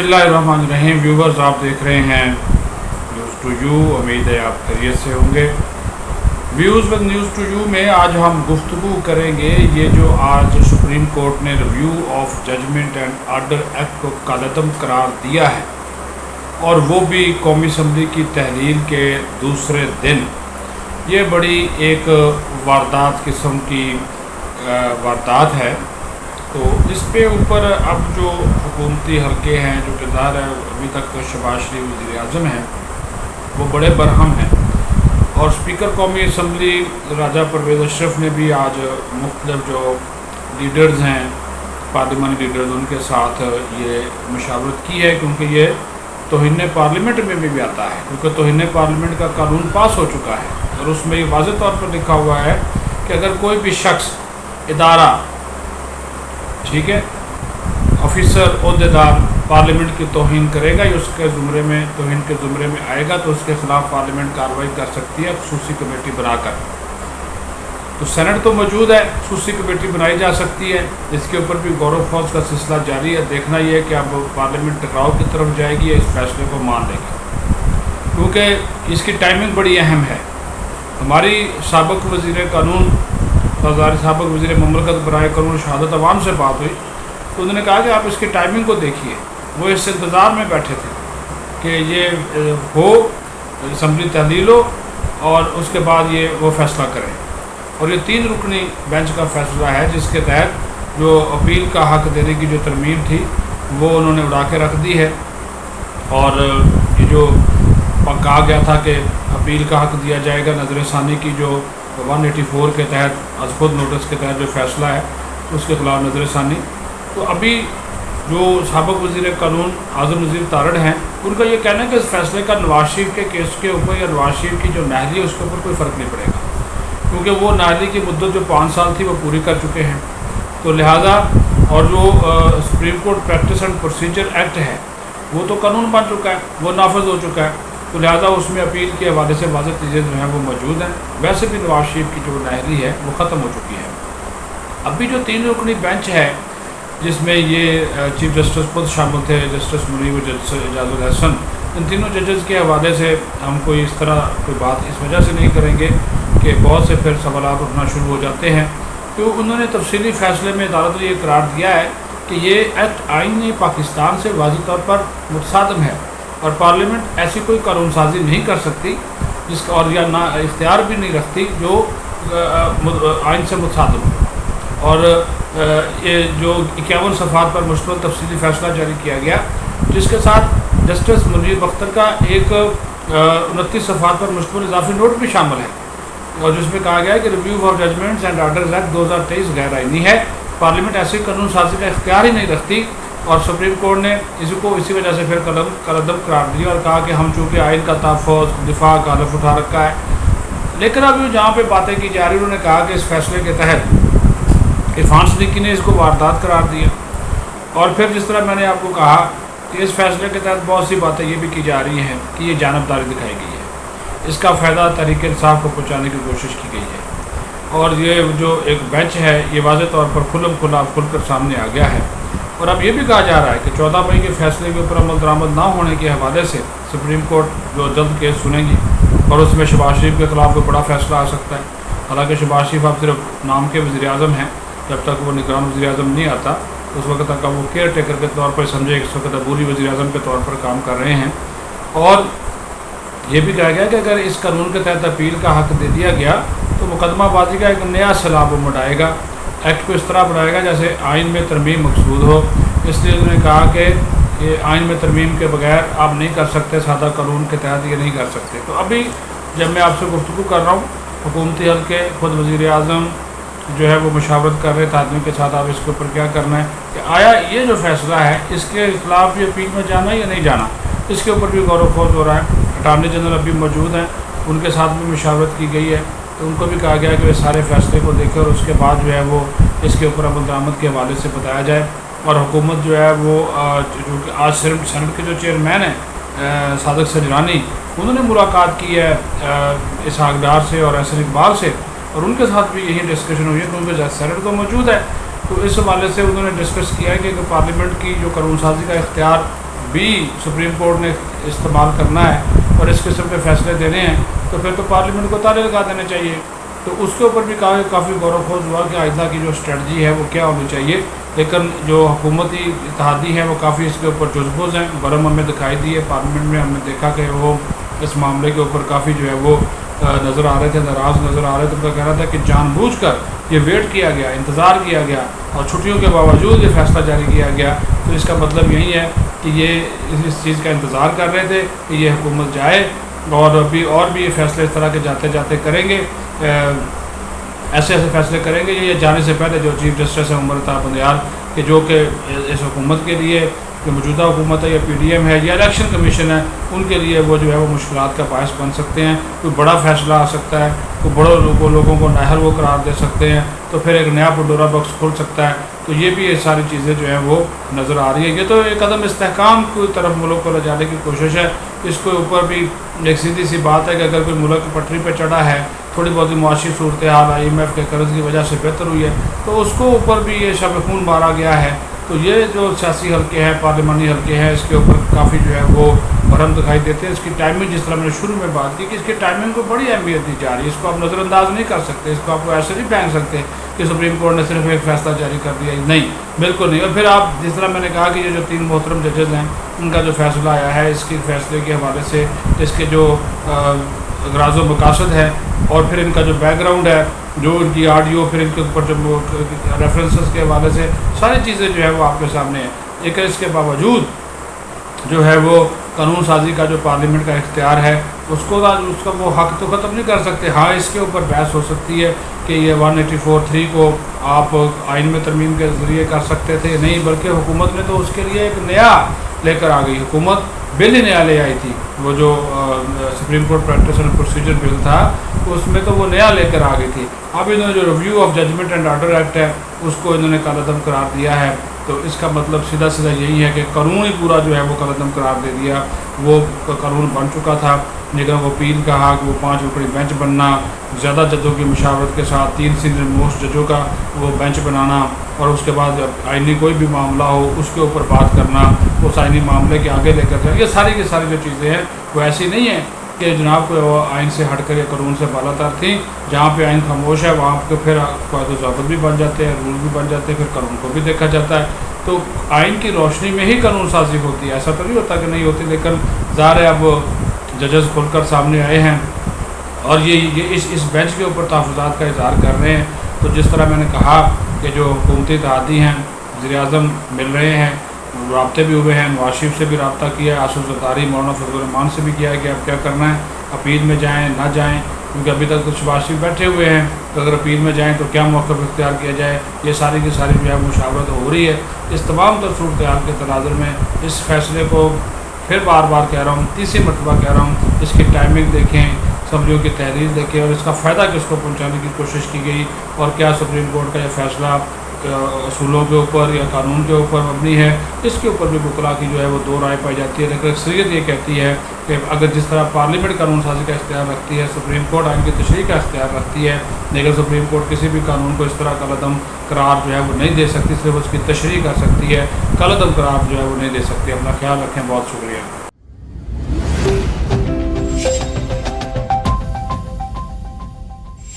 बिस्मिल्लाहिर्रहमानिर्रहीम। व्यूवर्स, आप देख रहे हैं न्यूज़ टू यू। उम्मीद है आप खैरियत से होंगे। Views with news to you में आज हम गुफ्तगू करेंगे ये जो आज सुप्रीम कोर्ट ने review of judgement and order act को कालअदम करार दिया है, और वो भी कौमी असम्बली की तहलील के दूसरे दिन। ये बड़ी एक वारदात किस्म की वारदात है। तो इस पे ऊपर अब जो हुकूमती हल्के हैं, जो किरदार है, अभी तक तो शहबाज शरीफ वज़ीर आज़म हैं, वो बड़े बरहम हैं। और स्पीकर कौमी असम्बली राजा परवेज़ अशरफ ने भी आज मुख्तलिफ जो लीडर्स हैं, पार्लिमानी लीडर्स, उनके साथ ये मशावरत की है, क्योंकि ये तौहीन पार्लियामेंट में भी आता है, क्योंकि तौहीन पार्लियामेंट का कानून पास हो चुका है। और उसमें ये वाज़ेह तौर पर लिखा हुआ है कि अगर कोई भी शख्स, इदारा, ठीक है, ऑफिसर, ओहदेदार पार्लियामेंट की तौहीन करेगा या उसके ज़ुमरे में तौहीन के ज़ुमरे में आएगा, तो उसके ख़िलाफ़ पार्लियामेंट कार्रवाई कर सकती है ख़ुसूसी कमेटी बनाकर। तो सेनेट तो मौजूद है, ख़ुसूसी कमेटी बनाई जा सकती है। इसके ऊपर भी गौर व फौज का सिलसिला जारी है। देखना ये है कि अब पार्लियामेंट टकराव की तरफ जाएगी या इस फैसले को मान लेगी, क्योंकि इसकी टाइमिंग बड़ी अहम है। हमारी साबिक़ वज़ीर कानून, साबिक़ वज़ीर मुमलकत बराए कानून शहादत अवाम से बात हुई, तो उन्होंने कहा कि आप इसकी टाइमिंग को देखिए। वो इस इंतज़ार में बैठे थे कि ये हो, असम्बली तहलील हो और उसके बाद ये वो फ़ैसला करें। और ये 3 रुकनी बेंच का फ़ैसला है, जिसके तहत जो अपील का हक़ देने की जो तरमीम थी वो उन्होंने उड़ा के रख दी है। और ये जो कहा गया था कि अपील का हक़ दिया जाएगा, नज़र षानी की जो 184 के तहत अज़ खुद नोटिस के तहत जो फ़ैसला है उसके ख़िलाफ़ नज़र षानी। तो अभी जो साबिक़ वज़ीर कानून आज़म नज़ीर तारड़ हैं, उनका ये कहना है कि इस फैसले का नवाज शरीफ के केस के ऊपर या नवाज शरीफ की जो नाअहली है उसके ऊपर कोई फ़र्क नहीं पड़ेगा, क्योंकि वो नाअहली की मुद्दत जो 5 साल थी वो पूरी कर चुके हैं। तो लिहाजा, और जो supreme court practice and procedure act है वो तो कानून बन चुका है, वो नाफज हो चुका है। तो लिहाजा उसमें अपील के हवाले से वाज़ेह चीज़ें जो हैं वो मौजूद हैं। वैसे भी नवाज शरीफ की जो नाअहली है वो ख़त्म हो चुकी है। अभी जो 3 रुकनी बेंच है, जिसमें ये चीफ जस्टिस खुद शामिल थे, जस्टिस मुनीब और जस्टिस एजाजुल हसन, इन तीनों जजेस के हवाले से हम कोई इस तरह कोई बात इस वजह से नहीं करेंगे कि बहुत से फिर सवालात उठना शुरू हो जाते हैं। तो उन्होंने तफसीली फ़ैसले में अदालत ने ये करार दिया है कि ये एक्ट आईन पाकिस्तान से वाज़ेह तौर पर मुतसादम है, और पार्लियामेंट ऐसी कोई कानून साजी नहीं कर सकती जिसका, और या ना इख्तियार भी नहीं रखती जो आइन से मुतसादम हो। और ये जो 51 सफ़हात पर मुश्तमिल तफसीली फ़ैसला जारी किया गया, जिसके साथ जस्टिस मुनीर अख्तर का एक 29 सफ़हात पर मुश्तमिल इजाफी नोट भी शामिल है, और जिसमें कहा गया है कि review of judgements and orders act 2023 गैर आइनी है। पार्लियामेंट ऐसे कानून साजी का इख्तियार ही नहीं रखती, और सुप्रीम कोर्ट ने इसको इसी वजह से फिर कालअदम करार दिया और कहा कि हम चूँकि आइन का तहफ़्फ़ुज़, दिफा का हलफ उठा रखा है। लेकिन अभी जहाँ पे बातें की जा रही, उन्होंने कहा कि इस फैसले के तहत इरफान सदीकी ने इसको वारदात करार दिया। और फिर जिस तरह मैंने आपको कहा कि इस फैसले के तहत बहुत सी बातें ये भी की जा रही हैं कि ये जानबदारी दिखाई गई है, इसका फ़ायदा तहरीक इंसाफ को पहुँचाने की कोशिश की गई है। और ये जो एक बेंच है ये वाज़ेह तौर पर खुलकर सामने आ गया है। और अब ये भी कहा जा रहा है कि 14 मई के फैसले के ऊपर अमल दरामद ना होने के हवाले से सुप्रीम कोर्ट जो जल्द केस सुनेगी, और उसमें शहबाज शरीफ के ख़िलाफ़ कोई बड़ा फ़ैसला आ सकता है। हालांकि शहबाज शरीफ अब सिर्फ नाम के वज़ीर आज़म हैं, जब तक वो निगरान वज़ीर आज़म नहीं आता उस वक्त तक वो केयर टेकर के तौर पर समझे, इस वक्त अबूरी वज़ीर आज़म के तौर पर काम कर रहे हैं। और ये भी कहा गया कि अगर इस कानून के तहत अपील का हक़ दे दिया गया तो मुकदमाबाजी का एक नया सैलाब मढ़ाएगा, एक्ट को इस तरह बढ़ाएगा जैसे आइन में तरमीम मकसूद हो। इसलिए उन्होंने कहा कि ये आइन में तरमीम के बगैर आप नहीं कर सकते, सादा कानून के तहत ये नहीं कर सकते। तो अभी जब मैं आपसे गुफ्तगू कर रहा हूँ, हुकूमती हल्के खुद वज़ीर आज़म जो है वो मशावरत कर रहे थे आदमी के साथ, आप इसके ऊपर क्या करना है कि आया ये जो फ़ैसला है इसके ख़िलाफ़ भी अपील में जाना या नहीं जाना, इसके ऊपर भी गौर व फौज हो रहा है। अटार्नी जनरल अभी मौजूद हैं, उनके साथ भी मशावरत की गई है। तो उनको भी कहा गया कि वे सारे फ़ैसले को देखें और उसके बाद जो है वो इसके ऊपर अमल दरामद के हवाले से बताया जाए। और हुकूमत जो है वो जो कि आज सेनेट के जो चेयरमैन हैं सादिक सजरानी, उन्होंने मुलाकात की है इसहाक डार से और एहसन इकबाल से, और उनके साथ भी यही डिस्कशन हुई है, क्योंकि सेनेट तो मौजूद है। तो इस हवाले से उन्होंने डिस्कस किया है कि पार्लियामेंट की जो कानून साजी का इख्तियार بھی سپریم کورٹ نے استعمال کرنا ہے اور اس قسم کے فیصلے دینے ہیں تو پھر تو پارلیمنٹ کو تالے لگا دینے چاہیے. تو اس کے اوپر بھی کافی غور و خوض ہوا کہ آئندہ کی جو اسٹریٹجی ہے وہ کیا ہونی چاہیے. لیکن جو حکومتی اتحادی ہیں وہ کافی اس کے اوپر جزبوز ہیں. برہم ہمیں دکھائی دی ہے پارلیمنٹ میں، ہم نے دیکھا کہ وہ اس معاملے کے اوپر کافی جو ہے وہ نظر آ رہے تھے، ناراض نظر آ رہے تھے. ان کا کہنا تھا کہ جان بوجھ کر یہ ویٹ کیا گیا، انتظار کیا گیا اور چھٹیوں کے باوجود یہ فیصلہ جاری کیا گیا. تو اس کا مطلب یہی ہے کہ یہ اس چیز کا انتظار کر رہے تھے کہ یہ حکومت جائے اور بھی یہ فیصلے اس طرح کے جاتے جاتے کریں گے، ایسے فیصلے کریں گے. یہ جانے سے پہلے جو چیف جسٹس ہے عمر طاہر بندیال کہ جو کہ اس حکومت کے لیے جو موجودہ حکومت ہے یا پی ڈی ایم ہے یا الیکشن کمیشن ہے، ان کے لیے وہ جو ہے وہ مشکلات کا باعث بن سکتے ہیں. کوئی بڑا فیصلہ آ سکتا ہے، کوئی بڑوں لوگوں کو نااہل وہ قرار دے سکتے ہیں، تو پھر ایک نیا پنڈورا باکس کھل سکتا ہے. تو یہ بھی یہ ساری چیزیں جو ہیں وہ نظر آ رہی ہے. یہ تو ایک عدم استحکام کی طرف ملک کو لے جانے کی کوشش ہے. اس کے اوپر بھی ایک سیدھی سی بات ہے کہ اگر کوئی ملک پٹری پہ چڑھا ہے، تھوڑی بہت معاشی صورتحال IMF کے قرض کی وجہ سے بہتر ہوئی ہے، تو اس کو اوپر بھی یہ شب خون مارا گیا ہے. تو یہ جو سیاسی حلقے ہیں، پارلیمانی حلقے ہیں، اس کے اوپر کافی جو ہے وہ برہم دکھائی دیتے ہیں. اس کی ٹائمنگ، جس طرح میں نے شروع میں بات کی کہ اس کی ٹائمنگ کو بڑی اہمیت دی جا رہی ہے. اس کو آپ نظر انداز نہیں کر سکتے، اس کو آپ ایسے نہیں پھینک سکتے کہ سپریم کورٹ نے صرف ایک فیصلہ جاری کر دیا. نہیں، بالکل نہیں. اور پھر آپ جس طرح میں نے کہا کہ یہ جو 3 محترم ججز ہیں، ان کا جو فیصلہ آیا ہے، اس کے فیصلے کے حوالے سے اس کے جو اغراض و مقاصد ہے اور پھر ان کا جو بیک گراؤنڈ ہے، جو ان کی آڈیو، پھر ان کے اوپر جو ریفرنسز کے حوالے سے ساری چیزیں جو ہے وہ آپ کے سامنے ہیں. لیکن اس کے باوجود جو ہے وہ قانون سازی کا جو پارلیمنٹ کا اختیار ہے، اس کا وہ حق تو ختم نہیں کر سکتے. ہاں، اس کے اوپر بحث ہو سکتی ہے کہ یہ 184(3) کو آپ آئین میں ترمیم کے ذریعے کر سکتے تھے. نہیں، بلکہ حکومت نے تو اس کے لیے ایک نیا لے کر آ گئی. حکومت بل ہی نیا لے آئی تھی. وہ جو supreme court practice and procedure bill تھا، اس میں تو وہ نیا لے کر آ گئی تھی. اب انہوں نے جو review of judgement and order act ہے، اس کو انہوں نے کالعدم قرار دیا ہے. تو اس کا مطلب سیدھا یہی ہے کہ قانون ہی پورا جو ہے وہ کالعدم قرار دے دیا. وہ قانون بن چکا تھا، لیکن وہ اپیل کا حق، وہ 5 رکنی بینچ بننا، زیادہ ججوں کی مشاورت کے ساتھ 3 سینئر موسٹ ججوں کا وہ بینچ بنانا، اور اس کے بعد جب آئینی کوئی بھی معاملہ ہو اس کے اوپر بات کرنا، اس آئینی معاملے کے آگے لے کر جائے. یہ ساری کی ساری جو چیزیں ہیں وہ ایسی نہیں ہیں کہ جناب کو آئین سے ہٹ کر یا قانون سے بالا تر تھیں. جہاں پہ آئین خاموش ہے وہاں پہ پھر قواعد و ضوابط بھی بن جاتے ہیں، رول بھی بن جاتے ہیں، پھر قانون کو بھی دیکھا جاتا ہے. تو آئین کی روشنی میں ہی قانون سازی ہوتی ہے. ایسا تو نہیں ہوتا کہ نہیں ہوتی، لیکن ظاہر ہے اب ججز کھل کر سامنے آئے ہیں اور یہ اس بینچ کے اوپر تحفظات کا اظہار کر رہے ہیں. تو جس طرح میں نے کہا کہ جو حکومتی اتحادی ہیں، وزیر اعظم مل رہے ہیں، رابطے بھی ہوئے ہیں، نواز شریف سے بھی رابطہ کیا ہے، آصف زرداری، مولانا فضل الرحمان سے بھی کیا ہے کہ اب کیا کرنا ہے، اپیل میں جائیں نہ جائیں، کیونکہ ابھی تک تو شہباز شریف بیٹھے ہوئے ہیں. تو اگر اپیل میں جائیں تو کیا موقف اختیار کیا جائے. یہ ساری کی ساری جو ہے مشاورت ہو رہی ہے. اس تمام تر صورتحال کے تناظر میں اس فیصلے کو پھر بار بار کہہ رہا ہوں، تیسری مرتبہ کہہ رہا ہوں، اس کی ٹائمنگ دیکھیں، اسمبلیوں کی تحریر دیکھیں اور اس کا فائدہ کس کو پہنچانے کی کوشش کی گئی، اور کیا سپریم کورٹ کا یہ فیصلہ اصولوں کے اوپر یا قانون کے اوپر مبنی ہے. اس کے اوپر بھی وکلاء کی جو ہے وہ 2 رائے پائی جاتی ہے. لیکن اکثریت یہ کہتی ہے کہ اگر جس طرح پارلیمنٹ قانون سازی کا اختیار رکھتی ہے، سپریم کورٹ آئین کی تشریح کا اختیار رکھتی ہے، لیکن سپریم کورٹ کسی بھی قانون کو اس طرح کالعدم قرار جو ہے وہ نہیں دے سکتی، صرف اس کی تشریح کر سکتی ہے، کالعدم قرار جو ہے وہ نہیں دے سکتی. اپنا خیال رکھیں. بہت شکریہ.